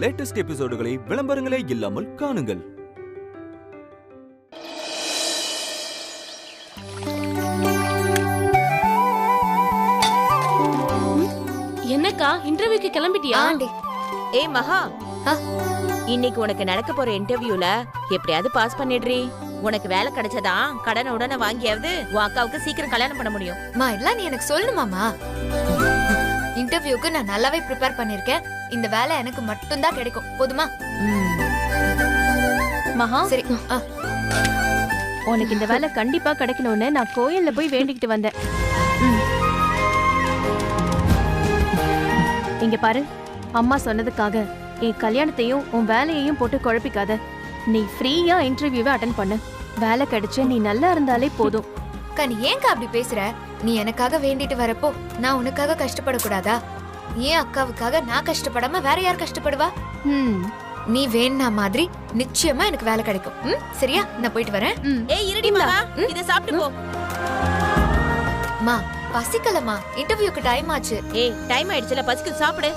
Latest எபிசோடுகளை விளம்பரங்களே இல்லாமல் காணுங்கள். என்னக்கா இன்டர்வியூக்கு கிளம்பிட்டியா? ஏய் மகா, இன்னைக்கு உனக்கு நடக்க போற இன்டர்வியூல எப்படியாவது பாஸ் பண்ணிடுறீ. உனக்கு வேலை கிடைச்சதா கடனை உடனே வாங்கியாவது உன் அக்காவுக்கு சீக்கிரம் கல்யாணம் பண்ண முடியும். இதெல்லாம் நீ எனக்கு சொல்லணுமாமா? இன்டர்வியூக்கு நான் நல்லாவே ப்ரிப்பேர் பண்ணிருக்கேன். இந்த வேலை எனக்கு மட்டும் தான் கிடைக்கும். போதுமா? மகா, சரி. உனக்கு இந்த வேலை கண்டிப்பா கிடைக்கணும்னு நான் கோயில்ல போய் வேண்டிக்கிட்டு வந்தேன். இங்க பாரு, அம்மா சொன்னதுக்காக என் கல்யாணத்தையும் உன் வேலையையும் போட்டு குழப்பிக்காத. நீ ஃப்ரீயா இன்டர்வியூவை அட்டென்ட் பண்ணு. வேலை கிடைச்சு நீ நல்லா இருந்தாலே போதும். நீ ஏங்க அப்படி பேசுற? நீ எனக்காக வேண்டிட்டு வரப்போ நான் உனக்காக கஷ்டப்படக்கூடாதா? ஏன் அக்காவுக்காக நான் கஷ்டப்படாம வேற யார் கஷ்டப்படுவா? நீ வேணா மாதிரி நிச்சயமா எனக்கு வேலை கிடைக்கும். சரியா? நான் போயிட்டு வரேன். ஏய் இருடி மகா, இத சாப்பிட்டு போ. மா பசிக்கலமா, இன்டர்வியூக்கு டைம் ஆச்சு. ஏய் டைம் ஆயிடுச்சுல, பசிக்கு சாப்பிடு.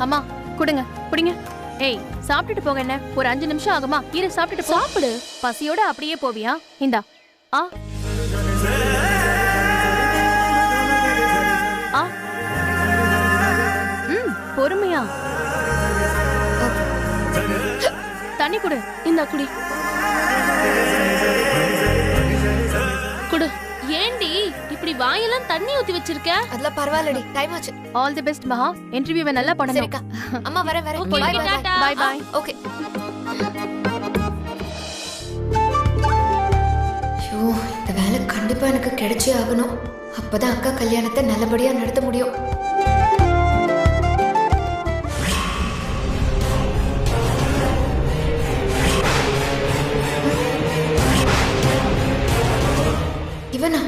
அம்மா குடுங்க குடிங்க. ஏய் சாப்பிட்டுட்டு போங்க. என்ன ஒரு 5 நிமிஷம் ஆகுமா? இரு சாப்பிட்டுட்டு சாப்பிடு. பசியோட அப்படியே போவியா? இந்தா. பொறுமையா. தண்ணி குடு. இந்தா குடி. குடு. ஏண்டி இப்படி வாயெல்லாம் தண்ணி ஊத்தி வச்சிருக்க? அதெல்லாம் பரவாயில்லடி, டைம் ஆச்சு. All the best Maha. இன்டர்வியூவை நல்லா பண்ணணும். சரிக்கா. அம்மா வரேன். Bye bye. ஓகே. ஐயோ, இந்த வேலை கண்டிப்பா எனக்கு கிடைச்சே ஆகணும். அப்பதான் அக்கா கல்யாணத்தை நல்லபடியா நடத்த முடியும். இவனா?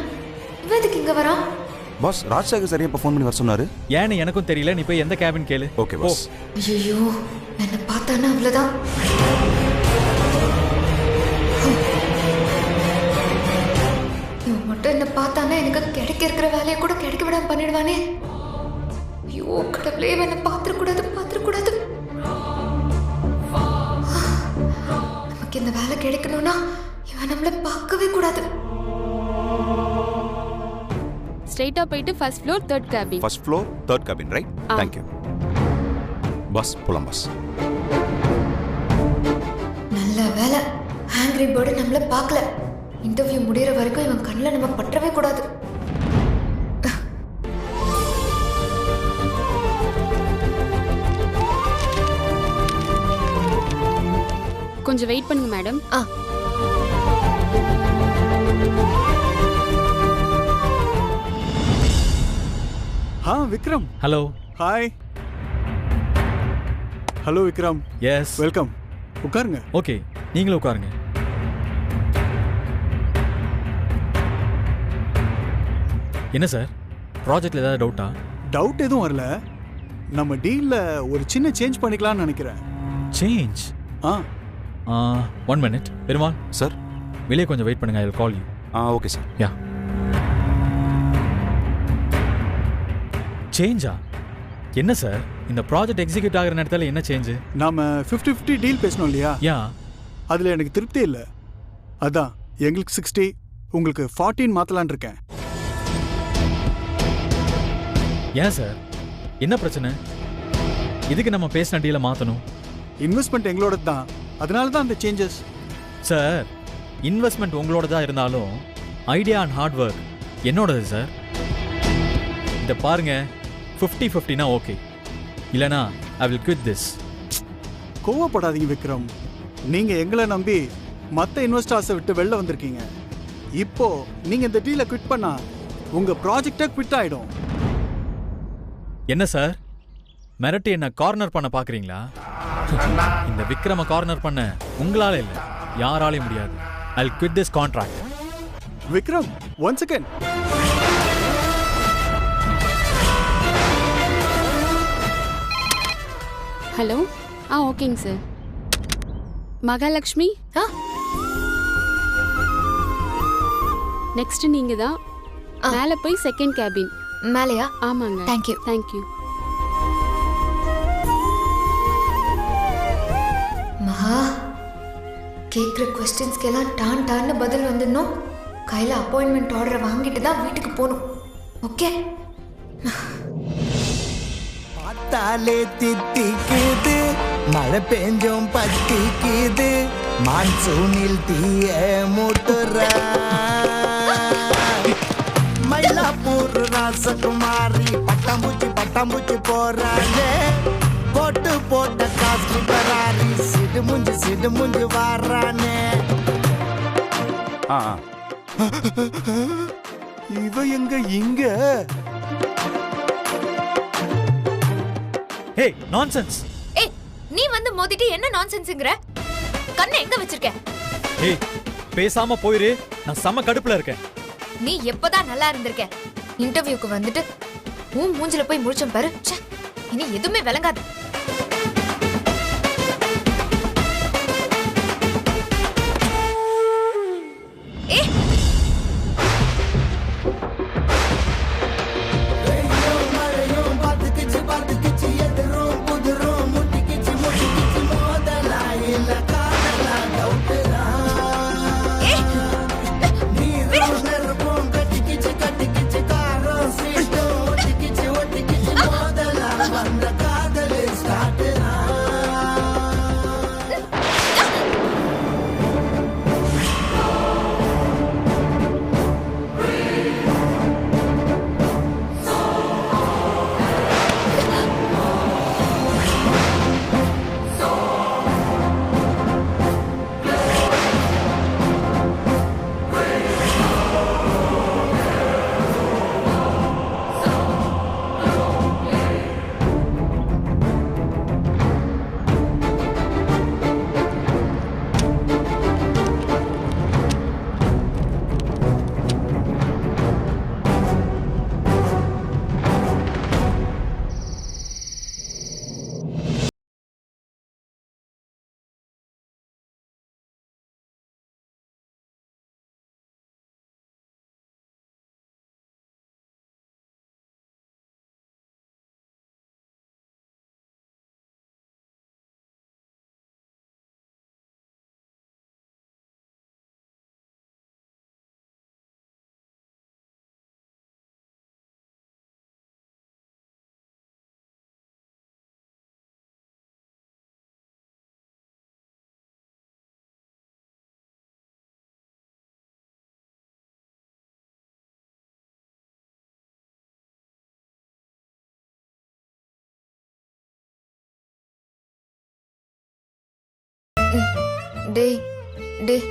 இவன் எதுக்கு இங்க வரான்? பாஸ், ராஜ்சாகர் சரியா இப்ப ஃபோன் பண்ணி வர சொன்னாரு. ஏன்னு எனக்கும் தெரியல. நீ போய் எந்த கேபின் கேளு. Okay boss. ஐயோ, என்ன பார்த்தானா அவ்வளவுதான். இவன் மட்டும் என்ன பார்த்தானா எனக்கு கிடைக்க இருக்கிற வேலையை கூட கிடைக்க விடாம பண்ணிடுவானே. ஐயோ கடவுளே, என்ன பார்த்துடக்கூடாது. நமக்கு இந்த வேலை கிடைக்கணும்னா இவன் நம்மள பார்க்கவே கூடாது. ஸ்ட்ரைட்டா போயிட்டு first floor 3rd cabin. First floor 3rd cabin, right? Thank you. Bus போலாம் பஸ். நல்ல வேலை, ஆங்கிரி பேர்டு நம்மள பார்க்கல. இன்டர்வியூ முடியற வரைக்கும் இவன் கண்ணில் நம்ம பற்றவே கூடாது. கொஞ்சம் வெயிட் பண்ணுங்க madam. Vikram. Hello. Hi. Hello Vikram. Yes welcome. உட்காருங்க. ஓகே, நீங்களும் உட்காருங்க. என்ன சார், ப்ராஜெக்ட்ல ஏதாவது டவுட்டா? டவுட் எதுவும் வரல. நம்ம டீல்ல ஒரு சின்ன சேஞ்ச் பண்ணிக்கலாம்னு நினைக்கிறேன். சேஞ்ச்? 1 மினிட். பெருமாள் சார், வெளியே கொஞ்சம் வெயிட் பண்ணுங்க. I will call you. Okay sir. Ya. சேஞ்சா? என்ன சார், இந்த ப்ராஜெக்ட் எக்ஸிக்யூட் ஆகிற நேரத்தில் என்ன சேஞ்சு? நாம 50-50 டீல் பேசணும் இல்லையா? யா. அதுல எனக்கு திருப்தி இல்லை. அதான் எங்களுக்கு 60, உங்களுக்கு 14 மாத்தலான் இருக்கேன். ஏன் சார், என்ன பிரச்சனை? இதுக்கு நம்ம பேசின டீலை மாற்றணும்? இன்வெஸ்ட்மெண்ட் எங்களோட தான், அதனால தான் அந்த சேஞ்சஸ். சார், இன்வெஸ்ட்மெண்ட் உங்களோட தான் இருந்தாலும் ஐடியா அண்ட் ஹார்ட் ஒர்க் என்னோடது சார். இதை பாருங்க, 50-50னா ஓகே, இல்லனா ஐ வில் குவிட் திஸ். கோவப்படாதீங்க விக்ரம். நீங்க எங்களை நம்பி மற்ற இன்வெஸ்டர்ஸை விட்டு வெளில வந்திருக்கீங்க. இப்போ நீங்க இந்த டீலை குவிட் பண்ணா உங்க ப்ராஜெக்டை குவிட் ஆயிடும். என்ன சார், மிரட்டி என்ன கார்னர் பண்ண பாக்குறீங்களா? இந்த விக்ரம கார்னர் பண்ண உங்களால இல்ல, யாராலையும் முடியாது. I will quit this contract. Vikram, one second. Hello. ஓகேங்க சார். மகாலட்சுமி, நெக்ஸ்ட் நீங்க தான். மேலே போய் 2nd கேபின். மேலையா? ஆமாங்க. தேங்க்யூ. தேங்க்யூ. கேக்குற क्वेश्चंसக்கெல்லாம் டான் டான்னு பதில் வந்துடணும். கையில அப்பாயின்மெண்ட் ஆர்டரை வாங்கிட்டு தான் வீட்டுக்கு போகணும். ஓகே? பார்த்தாலே தித்திக்குது, மழை பெஞ்சும் பத்திக்குது, மான்சூனில் தீய மூட்டுறா. மயிலாப்பூர் ராசகுமாரி பட்டாம்பூச்சி போறாங்க. போட்டு போட்ட காசு பராரி சிடு முஞ்சு வாரானே. இவ எங்க இங்க? ஏய் நான்சென்ஸ். ஏய் நீ வந்து மோதிட்டு என்ன நான்சென்ஸ்ங்கற? கண்ணை எங்க வச்சிருக்க? ஏய் பேசாம போயிரு, நான் செம கடுப்புல இருக்கேன். நீ எப்பதான் நல்லா இருந்திருக்க? இன்டர்வியூக்கு வந்துட்டு உன் மூஞ்சில போய் முழிச்சம் பாரு. இனி எதுவுமே விளங்காது. டேய் டேய்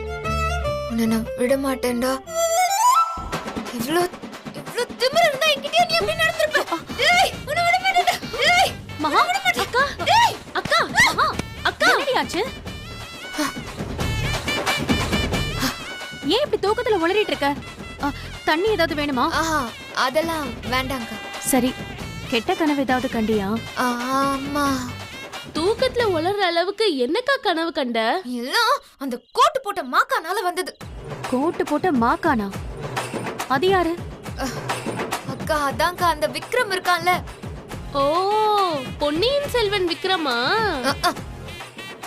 உன்னை நான் விட மாட்டேன்டா. இவ்ளோ திமிரு இருந்தா என்கிட்ட நீ எப்படி நடந்துருப்ப? டேய் உன்னை விட மாட்டேன்டா. டேய் மகா அக்கா டேய் அக்கா மகா அக்கா என்னடியாச்சு? ஏன் இப்படி தூக்கத்துல உளறிட்டு இருக்க? தண்ணி ஏதாவது வேணுமா? அதெல்லாம் வேண்டாங்க. சரி, கெட்ட கனவு ஏதாவது கண்டியா? ஆமா. தூக்கத்துல உளற அளவுக்கு என்னக்கா கனவு கண்ட? எல்லாம் அந்த கோட்டு போட்ட மாக்கானால வந்தது. கோட்டு போட்ட மாக்கானா? அது யாரு? அக்கா அதான்க்கா அந்த விக்ரம் இருக்கான்ல. ஓ பொன்னியின் செல்வன் விக்ரமா?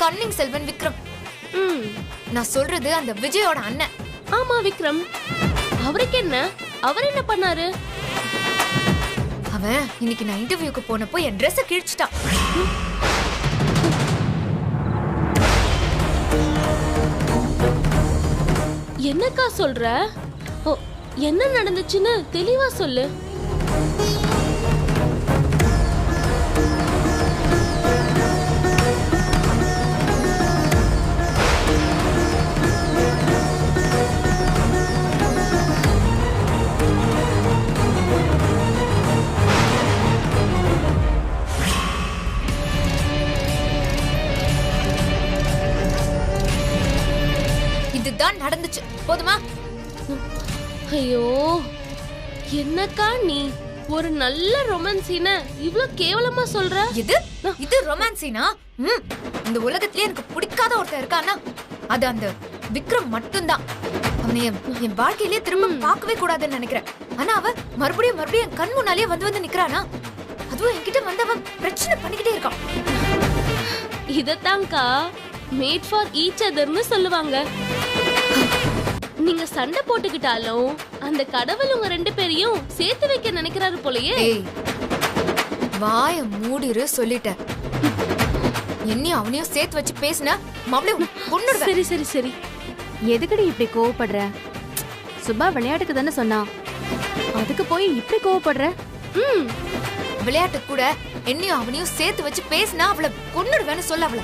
கன்னிங் செல்வன் விக்ரம். நான் சொல்றது அந்த விஜயோட அண்ணன். ஆமா விக்ரம். அவருக்கு என்ன? அவர் என்ன பண்ணாரு? அவன் இன்னைக்கு நான் இன்டர்வியூக்கு போனப்போ என் ட்ரெஸ் கிழிச்சிட்டான். என்னக்கா சொல்ற? ஓ என்ன நடந்துச்சுன்னு தெளிவா சொல்லு. இதுதான் நடந்துச்சு. போதுமா? ஐயோ என்னக்கா நீ ஒரு நல்ல ரொமான்ஸின இவ்ளோ கேவலமா சொல்ற? இது ரொமான்ஸினா? இந்த உலகத்திலே எனக்கு பிடிக்காத ஒருத்தர் இருக்கானா அது அந்த விக்ரம் மட்டும்தான். அவனை என் வாழ்க்கையிலேயே திரும்ப பார்க்கவே கூடாதுன்னு நினைக்கிறேன். ஆனா அவன் மறுபடியும் என் கண் முன்னாலே வந்து நிக்கிறானா. அதுவும் என்கிட்ட வந்து அவன் பிரச்சனை பண்ணிக்கிட்டே இருக்கான். இதத்தான்க்கா மேட் ஃபார் ஈச் அதர்னு சொல்லுவாங்க. நீங்க சண்டை போட்டுக்கிட்டாலும் அந்த கடவுள் உங்க 2 பேரையும் சேர்த்து வைக்க நினைக்கிறாரு போலயே. ஏய் வாய மூடிரு சொல்லிட்டேன். என்னையும் அவனையும் சேர்த்து வச்சு பேசினா மவளே கொன்னுடுவேன். சரி சரி சரி. எதுக்குடி இப்படி கோவப்படுற? சுபா விளையாட்டுக்கு தானே சொன்னா, அதுக்கு போய் இப்படி கோவப்படுற? விளையாட்டு கூட என்னையும் அவனையும் சேர்த்து வச்சு பேசினா அவளை கொன்னுடுவேன்னு சொல்ல. அவள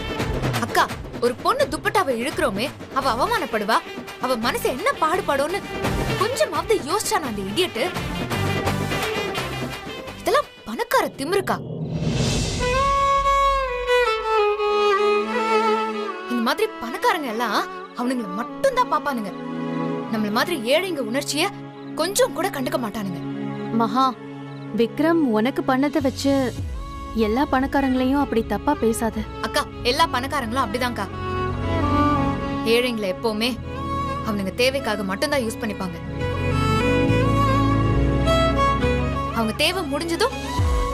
அக்கா, ஒரு பொண்ணு துப்பட்டாவை இழுக்கிறோமே, அவ அவமானப்படுவா, அவ மனசு என்ன பாடுபடும்னு கொஞ்சமாவது யோசிச்சான அந்த இடியட்டு. இதெல்லாம் பணக்கார திமிருக்கா. இந்த மாதிரி பணக்காரங்க எல்லாம் அவனுங்களை மட்டும் தான் பாப்பானுங்க. நம்மள மாதிரி ஏழைங்க உணர்ச்சிய கொஞ்சம் கூட கண்டுக்க மாட்டானுங்க. மகா, விக்ரம் உனக்கு பண்ணதை வச்சு எல்லா பணக்காரங்களையும் அப்படி தப்பா பேசாத. அக்கா, எல்லா பணக்காரங்களும் அப்படிதான்க்கா. ஏழைங்களை எப்பவுமே அவனுங்க தேவைக்காக மட்டும்தான் யூஸ் பண்ணிப்பாங்க. அவங்க தேவை முடிஞ்சதும்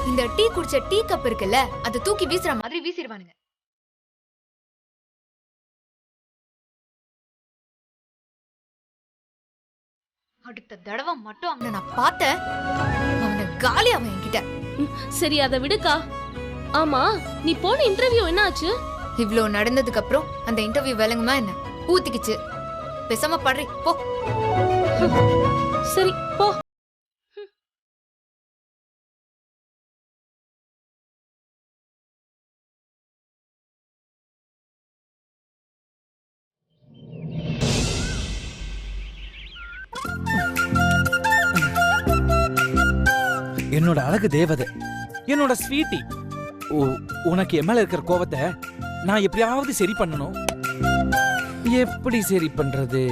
இந்த டீ குடிச்ச டீ கப் இருக்குல்ல, அதை தூக்கி வீசுற மாதிரி வீசிடுவானுங்க. அடுத்த தடவை மட்டும் அவனை நான் பார்த்தேன், அவனை காலி அவன் என்கிட்ட. சரி அதை விடுக்கா. ஆமா, நீ போன இன்டர்வியூ என்ன ஆச்சு? இவ்ளோ நடந்ததுக்கு அப்புறம் அந்த இன்டர்வியூ விளங்குமா என்ன? ஊத்திக்கிச்சு. பேசாம படுறி போ. சரி போ. என்னோட அழகு தேவதை, என்னோட ஸ்வீட்டி, உனக்கு என் மேல இருக்கிற கோவத்தை நான் எப்படியாவது சரி பண்ணணும். எப்படி சரி பண்றது?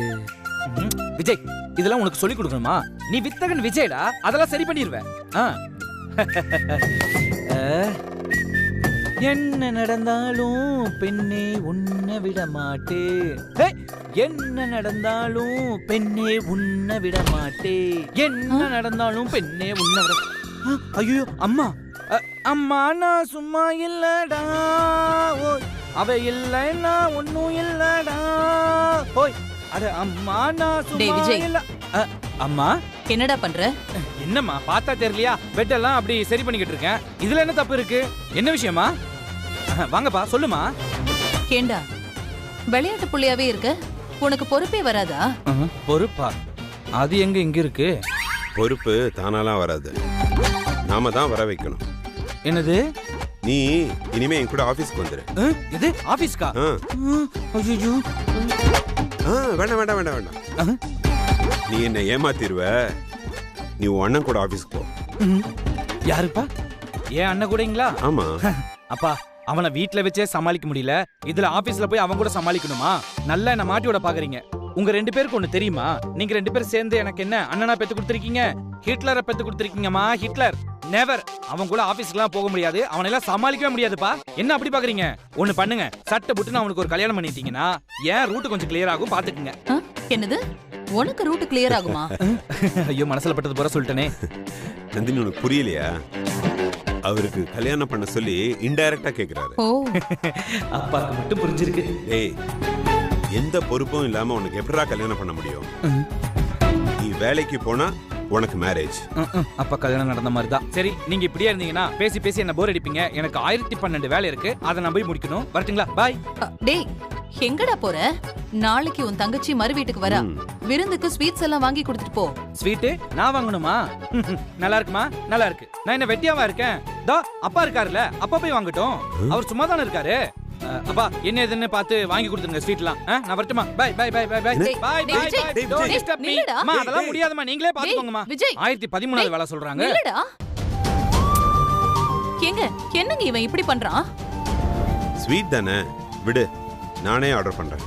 விஜய், இதெல்லாம் உனக்கு சொல்லி கொடுக்கணுமா? நீ வித்தகன் விஜய்டா, அதெல்லாம் சரி பண்ணிடுவேன். என்ன நடந்தாலும் பெண்ணே உன்னை விட மாட்டே. என்ன நடந்தாலும் பெண்ணே உன்னை விட மாட்டே. என்ன நடந்தாலும் பெண்ணே உன்னை விட. ஐயோ அம்மா, அம்மா நான் சும்மா இல்லடா. ஓய் அவ இல்லைன்னா ஒன்னும் இல்லடா. ஓய் அட அம்மா நான் சும்மா இல்ல. அம்மா என்னடா பண்ற? என்னம்மா பார்த்தா தெரியலையா? பெட் எல்லாம் அப்படி சரி பண்ணிக்கிட்டு இருக்கேன். இதுல என்ன தப்பு இருக்கு? என்ன விஷயமா? வாங்கப்பா சொல்லுமா. கேண்டா, விளையாட்டு புள்ளையாவே இருக்க, உனக்கு பொறுப்பே வராதா? பொறுப்பா? அது எங்க இங்க இருக்கு? பொறுப்பு தானாலாம் வராது, நாம தான் வர வைக்கணும். என்னது? நீ இனிமே என் கூட ஆபீஸ்க்கு வந்துரு. இது ஆபீஸ்க்கா? ஐயோ வேண்டாம் வேண்டாம் வேண்டாம் வேண்டாம். நீ என்ன ஏமாத்திருவ. நீ உன் அண்ணன் கூட ஆபீஸ்க்கு போ. யாருப்பா? ஏன் அண்ணன் கூடங்களா? ஆமா. அப்பா, அவனை வீட்ல வச்சே சமாளிக்க முடியல, இதுல ஆபீஸ்ல போய் அவன் கூட சமாளிக்கணுமா? நல்லா என்ன மாட்டி விட பாக்குறீங்க. உங்க 2 பேருக்கு ஒண்ணு தெரியுமா? நீங்க 2 பேரும் சேர்ந்து எனக்கு என்ன அண்ணனா பெத்து கொடுத்திருக்கீங்க? ஹிட்லரை பெத்து கொடுத்திருக்கீங்கம்மா. Hitler never. அவன் கூட ஆபீஸ்க்குலாம் போக முடியாது, அவனை எல்லாம் சமாளிக்கவே முடியாதுப்பா. என்ன அப்படி பாக்குறீங்க? ஒண்ணு பண்ணுங்க, சட்டை புட்டுன்னு அவனுக்கு ஒரு கல்யாணம் பண்ணிட்டீங்கன்னா ஏன் ரூட் கொஞ்சம் கிளியர் ஆகும், பாத்துக்குங்க. என்னது? உனக்கு ரூட் கிளியர் ஆகுமா? ஐயோ மனசுல பட்டது போற சொல்லிட்டனே. நந்தினி, உனக்கு புரியலையா? அவருக்கு கல்யாணம் பண்ண சொல்லி இன்டைரக்டா கேக்குறாரு. அப்பாக்கு மட்டும் புரிஞ்சிருக்கு. ஏய், எந்த பொறுப்பும் இல்லாம உனக்கு எப்படா கல்யாணம் பண்ண முடியும்? நீ வேலைக்கு போனா உனக்கு மேரேஜ். அப்ப கல்யாணம் நடந்த மாதிரி தான். சரி, நீங்க இப்படியே இருந்தீங்கன்னா பேசி பேசி என்ன போர் அடிப்பீங்க. எனக்கு 1012 வேலை இருக்கு, அதை நான் போய் முடிக்கணும். வரட்டுங்களா? பாய். டேய், எங்கடா போற? நாளைக்கு உன் தங்கச்சி மறு வீட்டுக்கு வரா. விருந்துக்கு ஸ்வீட்ஸ் எல்லாம் வாங்கி கொடுத்துட்டு போ. ஸ்வீட் நான் வாங்கணுமா? நல்லா இருக்குமா? நல்லா இருக்கு. நான் என்ன வெட்டியாவா இருக்கேன்? தோ அப்பா இருக்காருல்ல, அப்பா போய் வாங்கட்டும். அவர் சும்மா தானே இருக்காரு. அப்பா என்ன எதுன்னு பார்த்து வாங்கி கொடுத்துருங்க ஸ்வீட்லாம். நான் வரட்டுமா? Bye bye bye bye bye bye bye bye. Don't disturb me. அம்மா அதெல்லாம் முடியாதுமா, நீங்களே பாத்துக்கோங்கம்மா. 1013வது வேலை சொல்றாங்க. இல்லடா. எங்க என்னங்க இவன் இப்படி பண்றான்? ஸ்வீட் தானே, விடு, நானே ஆர்டர் பண்றேன்.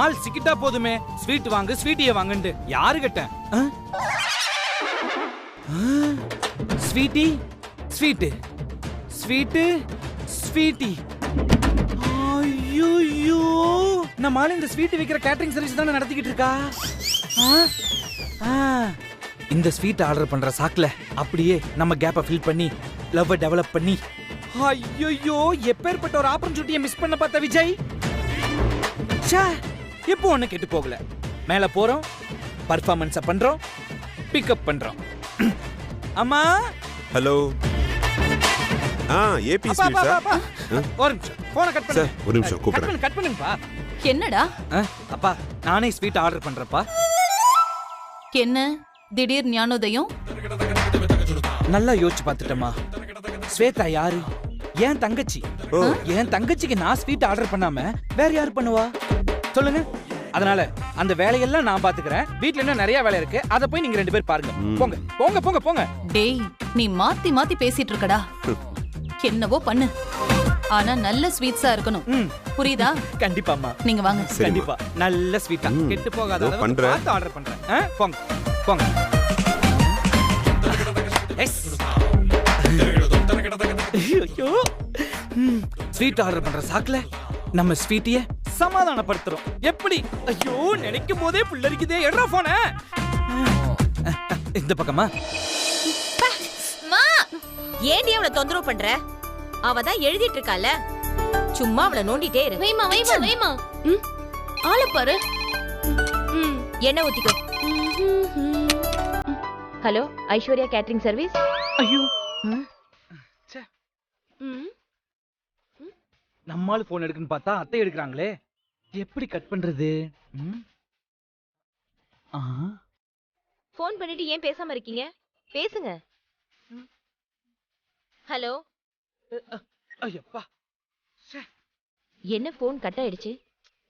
ஆள் சிக்கிட்டா போதுமே, ஸ்வீட் வாங்கு ஸ்வீட்டியே வாங்குன்னு யாரு கேட்டேன்? Sweetie sweet sweet sweetie. ஐயோ, நம்ம ஆளு இந்த ஸ்வீட் விக்கிற கேட்டரிங் சர்வீஸ் தானே நடத்திக்கிட்டு இருக்கா. இந்த ஸ்வீட் ஆர்டர் பண்ற சாக்குல அப்படியே நம்ம கேப்பை ஃபில் பண்ணி லவ் டெவலப் பண்ணி. ஐயோ, எப்பேற்பட்ட ஒரு ஆப்பர்ச்சுனிட்டியை மிஸ் பண்ண பார்த்த விஜய். இப்போ ஒண்ணு கெட்டு போகல. மேல போறோம், பர்ஃபார்மன்ஸ் பண்றோம், பிக்கப் பண்றோம். அம்மா ஹலோ. ஏபி ஸ்வீட்ஸா? ஒரு நிமிஷம் போனை கட் பண்ணு. சார் ஒரு நிமிஷம் கூப்பிடுறேன். கட் பண்ணுங்கப்பா. என்னடா அப்பா நானே ஸ்வீட் ஆர்டர் பண்றேன்ப்பா. என்ன திடீர் ஞானோதயம்? நல்லா யோசிச்சு பார்த்துட்டேம்மா. ஸ்வேதா யாரு? என் தங்கச்சி. என் தங்கச்சிக்கு நான் ஸ்வீட் ஆர்டர் பண்ணாம வேற யாரு பண்ணுவா சொல்லுங்க. அதனால அந்த வேலையெல்லாம் நான் பாத்துக்கிறேன். வீட்ல இன்னும் நிறைய வேலை இருக்கு, அத போய் நீங்க 2 பேர் பாருங்க. போங்க போங்க போங்க போங்க. டேய் நீ மாத்தி மாத்தி பேசிட்டு இருக்கடா. என்னவோ பண்ணு, ஆனா நல்ல ஸ்வீட்ஸா இருக்கணும். புரியுதா? கண்டிப்பாம்மா. நீங்க வாங்க. கண்டிப்பா நல்ல ஸ்வீட்டா கெட்டு போகாத அளவுக்கு பார்த்து ஆர்டர் பண்றேன். போங்க போங்க. ஸ்வீட் ஆர்டர் பண்ற சாக்குல நம்ம ஸ்வீட்டிய சமாதானப்படுத்துறோம். எப்படி? ஐயோ நினைக்கும் போதே புல்லரிக்குதே. எடுறா போன. இந்த பக்கமா. ஏன்டி அவளை தொந்தரவு பண்ற? அவ தான் எழுதிட்டு இருக்கால, சும்மா அவளை நோண்டிட்டே இரு. வைமா வைமா வைமா. ஆள பாரு. என்ன ஊத்திக்கோ. Hello Aishwarya catering service. ஐயோ நம்மால போன் எடுக்குன்னு பார்த்தா அத்தை எடுக்கிறாங்களே, எப்படி கட் பண்றது? போன் பண்ணிட்டு ஏன் பேசாம இருக்கீங்க? பேசுங்க. ஹலோ. ஐயப்பா என்ன போன் கட் ஆயிடுச்சு?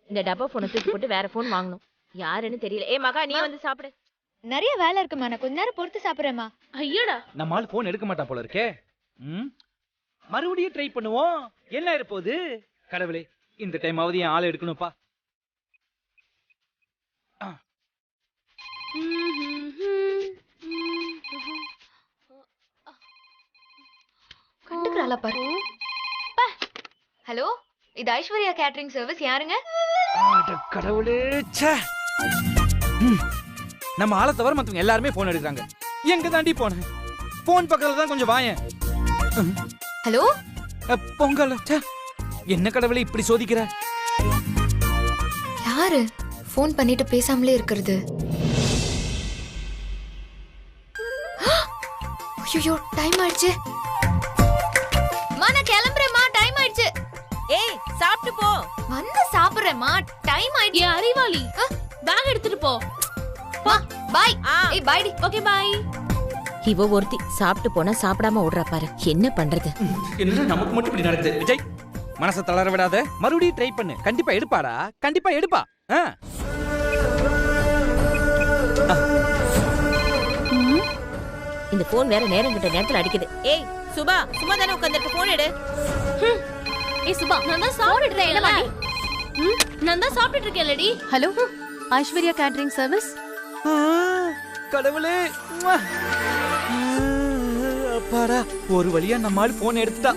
இந்த டப்பா போனை தூக்கி போட்டு வேற போன் வாங்கணும். யாருன்னு தெரியல. ஏ மகா நீ வந்து சாப்பிடு. நிறைய வேலை இருக்குமா, நான் கொஞ்ச நேரம் பொறுத்து சாப்பிடுறேம்மா. ஐயோடா நம்மால போன் எடுக்க மாட்டா போல இருக்கே. மறுபடியும் ட்ரை பண்ணுவோம். என்ன இருப்போது? கடவுளே இந்த டைமாவது என் ஆளை எடுக்கணும்ப்பா. கண்டுக்கறாளா பாரு. ஹலோ, இது ஐஸ்வர்யா கேட்டரிங் சர்வீஸ். யாருங்க? கடவுளே. நம்ம ஆளை தவிர மத்தவங்க எல்லாருமே போன் எடுக்கிறாங்க. எங்க தாண்டி போன? போன் பக்கத்துல தான் கொஞ்சம் வாயேன். ஹலோ பொங்கல். என்ன கடவுளே இப்படி சோதிக்கிற? யாரு போன் பண்ணிட்டு பேசாமலே இருக்கிறது? ஐயோ டைம் ஆயிடுச்சு. நான் கிளம்புறேம்மா, டைம் ஆயிடுச்சு. ஏய் சாப்பிட்டு போ. வந்து சாப்பிடுறேம்மா, டைம் ஆயிடுச்சு. ஏ அறிவாளி, பேக் எடுத்துட்டு போ. பாய். ஏய் பை டி. Okay bye. இவ ஒருத்தி சாப்பிட்டு போனா சாப்பிடாம ஓடுறா பாரு. என்ன பண்றது? என்ன நமக்கு மட்டும் இப்படி நடக்குது? விஜய் மனசை தளர விடாத, மறுபடியும் ட்ரை பண்ணு. கண்டிப்பா எடுப்பாடா, கண்டிப்பா எடுப்பா. இந்த போன் வேற நேரம் கிட்ட நேரத்துல அடிக்குது. ஏய் சுபா, சும்மா தானே உட்கார்ந்திருக்க, போன் எடு. ஏய் சுபா, நான் தான் சாப்பிட்டுட்டு இருக்கேன்ல. நான் தான் சாப்பிட்டுட்டு இருக்கேன்லடி. Hello Aishwarya catering service. கடவுளே. அப்பாடா, ஒரு வழியா நம்மால் போன் எடுத்துட்டா.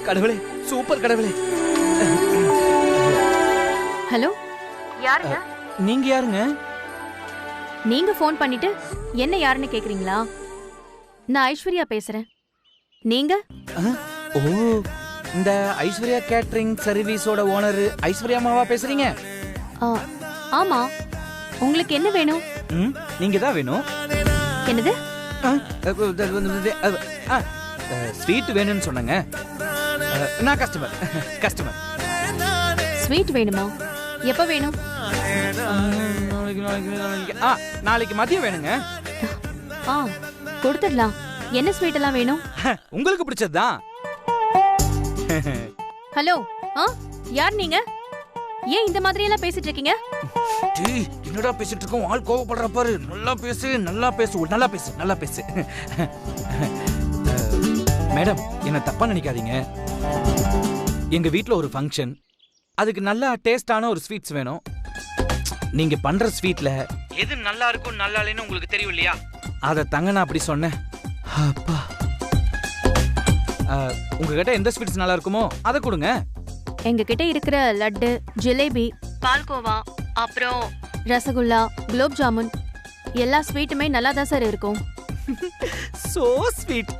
கடவுளே சூப்பர் கடவுளே. ஹலோ யாருங்க? நீங்க யாருங்க? நீங்க ஃபோன் பண்ணிட்டு என்ன யாருன்னு கேக்குறீங்களா? நான் ஐஸ்வர்யா பேசுறேன். நீங்க? ஓ, இந்த ஐஸ்வர்யா கேட்டரிங் சர்வீஸோட ஓனர் ஐஸ்வர்யா அம்மாவா பேசுறீங்க? ஆமா. உங்களுக்கு என்ன வேணும்? நீங்க தான் வேணும். என்னது? ஸ்வீட் வேணும்னு சொன்னங்க. நான் கஸ்டமர். கஸ்டமர். ஸ்வீட் வேணுமா? எப்ப வேணும்? நாளைக்கு மதியம் வேணுங்க. கொடுத்துடலாம். என்ன ஸ்வீட் எல்லாம் வேணும்? உங்களுக்கு பிடிச்சதுதான். ஹலோ, யார் நீங்க? ஏன் இந்த மாதிரி எல்லாம் பேசிட்டு இருக்கீங்க? என்னடா பேசிட்டு இருக்கோம்? ஆள் கோவப்படுற பாரு. நல்லா பேசு, நல்லா பேசு, நல்லா பேசு, நல்லா பேசு. மேடம், என்ன தப்பா நினைக்காதீங்க. எங்க வீட்ல ஒரு ஃபங்க்ஷன், அதுக்கு நல்லா டேஸ்டான ஒரு ஸ்வீட்ஸ் வேணும். நீங்க பண்ற ஸ்வீட்ல எது நல்லா இருக்கும் நல்லா இல்லைன்னு உங்களுக்கு தெரியும் இல்லையா? அத தங்க நான் அப்படி சொன்னேன். அப்பா, உங்ககிட்ட எந்த ஸ்வீட்ஸ் நல்லா இருக்குமோ அதை கொடுங்க. எங்க கிட்ட இருக்கிற லட்டு, ஜிலேபி, பால்கோவா, அப்புறம் ரசகுல்லா, குலோப் ஜாமுன் எல்லா ஸ்வீட்டுமே நல்லா தான் சார் இருக்கும். So sweet.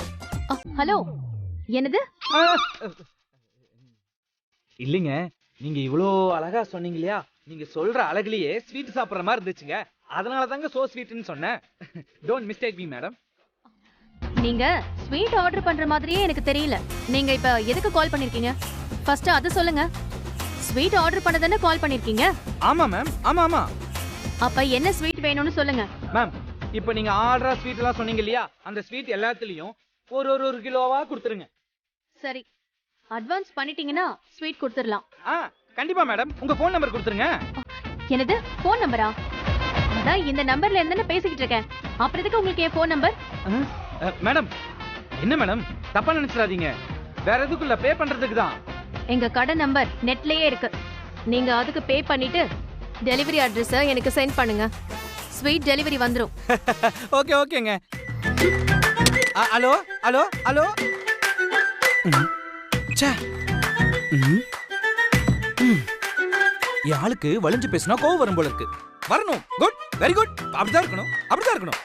ஹலோ, என்னது? இல்லைங்க, நீங்க இவ்வளோ அழகா சொன்னீங்க இல்லையா, நீங்க சொல்ற அழகுலயே ஸ்வீட் சாப்பிடுற மாதிரி இருந்துச்சுங்க. அதனால தாங்க சோ ஸ்வீட்னு சொன்னேன். Don't mistake me madam. நீங்க ஸ்வீட் ஆர்டர் பண்ற மாதிரியே எனக்கு தெரியல. நீங்க இப்ப எதுக்கு கால் பண்ணிருக்கீங்க? ஃபர்ஸ்ட் அது சொல்லுங்க. ஸ்வீட் ஆர்டர் பண்ண தானே கால் பண்ணிருக்கீங்க? ஆமா மேம், ஆமா ஆமா. அப்ப என்ன ஸ்வீட் வேணும்னு சொல்லுங்க. மேம், இப்போ நீங்க ஆர்டரா ஸ்வீட் எல்லாம் சொன்னீங்க இல்லையா, அந்த ஸ்வீட் எல்லாத்துலயும் ஒரு கிலோவா கொடுத்துருங்க. சரி, அட்வான்ஸ் பண்ணிட்டீங்கன்னா ஸ்வீட் கொடுத்துடலாம். கண்டிப்பா மேடம். உங்க ஃபோன் நம்பர் கொடுத்துருங்க. என்னது ஃபோன் நம்பரா? அதான் இந்த நம்பர்ல இருந்து பேசிக்கிட்டு இருக்கேன். அப்புறம் எதுக்கு உங்களுக்கு என் ஃபோன் நம்பர்? மேடம், என்ன மேடம் தப்பா நினைச்சிடாதீங்க. வேற எதுக்குள்ள பே பண்றதுக்கு தான். எங்க கடை நம்பர் நெட்லயே இருக்கு. நீங்க அதுக்கு பே பண்ணிட்டு டெலிவரி அட்ரஸ் எனக்கு சென்ட் பண்ணுங்க. ஸ்வீட் டெலிவரி வந்துரும். ஓகே ஓகேங்க. Hello hello hello. ச்சே. ஆளுக்கு வளைஞ்சு பேசினா கோவம் வரும் போல இருக்கு. வரணும். Good, very good. அப்படிதான் இருக்கணும், அப்படிதான் இருக்கணும்.